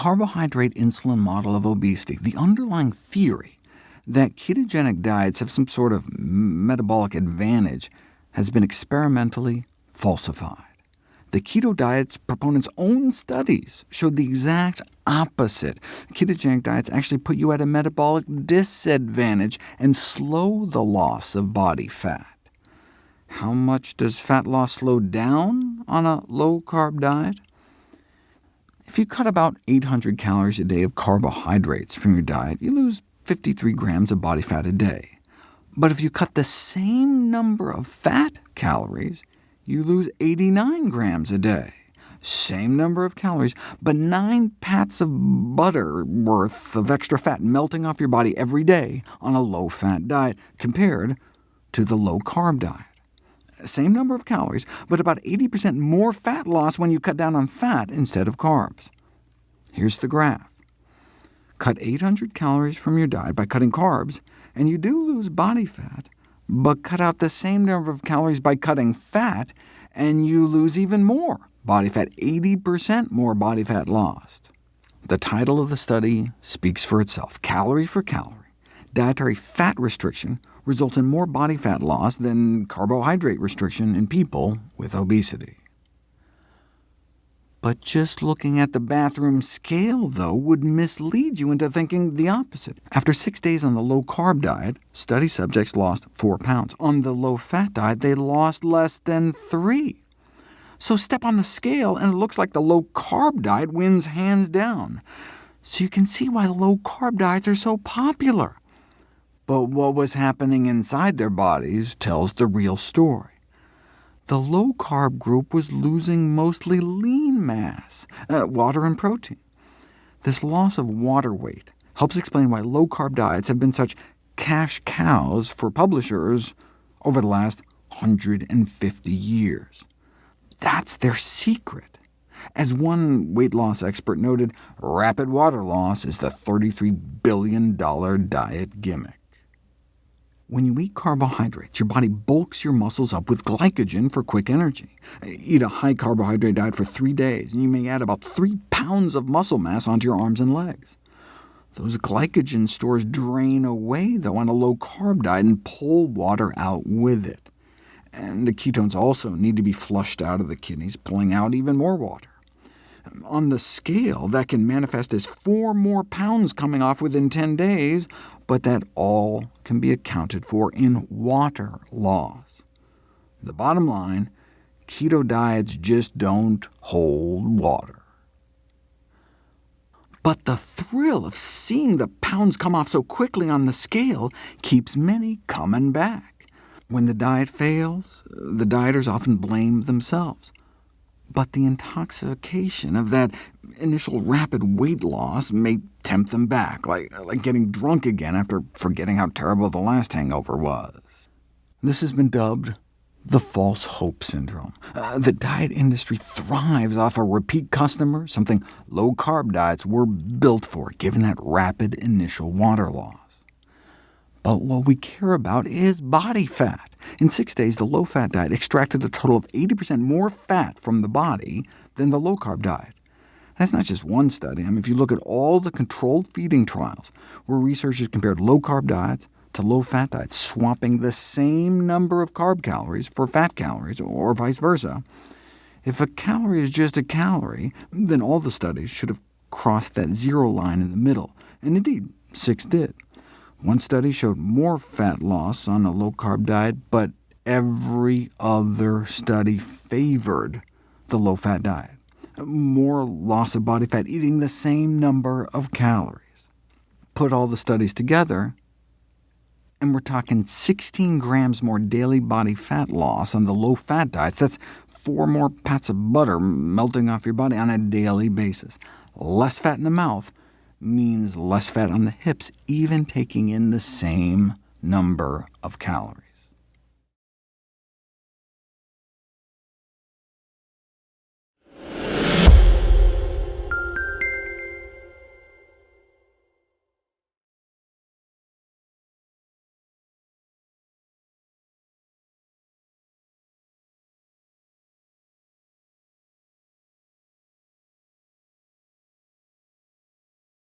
carbohydrate insulin model of obesity, the underlying theory that ketogenic diets have some sort of metabolic advantage has been experimentally falsified. The keto diet's proponents' own studies showed the exact opposite. Ketogenic diets actually put you at a metabolic disadvantage and slow the loss of body fat. How much does fat loss slow down on a low-carb diet? If you cut about 800 calories a day of carbohydrates from your diet, you lose 53 grams of body fat a day. But if you cut the same number of fat calories, you lose 89 grams a day. Same number of calories, but 9 pats of butter worth of extra fat melting off your body every day on a low-fat diet, compared to the low-carb diet. Same number of calories, but about 80% more fat loss when you cut down on fat instead of carbs. Here's the graph. Cut 800 calories from your diet by cutting carbs, and you do lose body fat, but cut out the same number of calories by cutting fat, and you lose even more body fat, 80% more body fat lost. The title of the study speaks for itself. Calorie for calorie, dietary fat restriction results in more body fat loss than carbohydrate restriction in people with obesity. But just looking at the bathroom scale, though, would mislead you into thinking the opposite. After 6 days on the low-carb diet, study subjects lost 4 pounds. On the low-fat diet, they lost less than 3. So step on the scale, and it looks like the low-carb diet wins hands down. So you can see why low-carb diets are so popular. But what was happening inside their bodies tells the real story. The low-carb group was losing mostly lean mass, water and protein. This loss of water weight helps explain why low-carb diets have been such cash cows for publishers over the last 150 years. That's their secret. As one weight loss expert noted, rapid water loss is the $33 billion diet gimmick. When you eat carbohydrates, your body bulks your muscles up with glycogen for quick energy. Eat a high-carbohydrate diet for 3 days, and you may add about 3 pounds of muscle mass onto your arms and legs. Those glycogen stores drain away, though, on a low-carb diet and pull water out with it. And the ketones also need to be flushed out of the kidneys, pulling out even more water. On the scale, that can manifest as 4 more pounds coming off within 10 days, but that all can be accounted for in water loss. The bottom line, keto diets just don't hold water. But the thrill of seeing the pounds come off so quickly on the scale keeps many coming back. When the diet fails, the dieters often blame themselves. But the intoxication of that initial rapid weight loss may tempt them back, like getting drunk again after forgetting how terrible the last hangover was. This has been dubbed the false hope syndrome. The diet industry thrives off a repeat customer, something low-carb diets were built for, given that rapid initial water loss. But what we care about is body fat. In 6 days, the low-fat diet extracted a total of 80% more fat from the body than the low-carb diet. That's not just one study. If you look at all the controlled feeding trials, where researchers compared low-carb diets to low-fat diets, swapping the same number of carb calories for fat calories, or vice versa, if a calorie is just a calorie, then all the studies should have crossed that zero line in the middle, and indeed, 6 did. One study showed more fat loss on a low-carb diet, but every other study favored the low-fat diet. More loss of body fat eating the same number of calories. Put all the studies together, and we're talking 16 grams more daily body fat loss on the low-fat diets. That's 4 more pats of butter melting off your body on a daily basis. Less fat in the mouth means less fat on the hips, even taking in the same number of calories.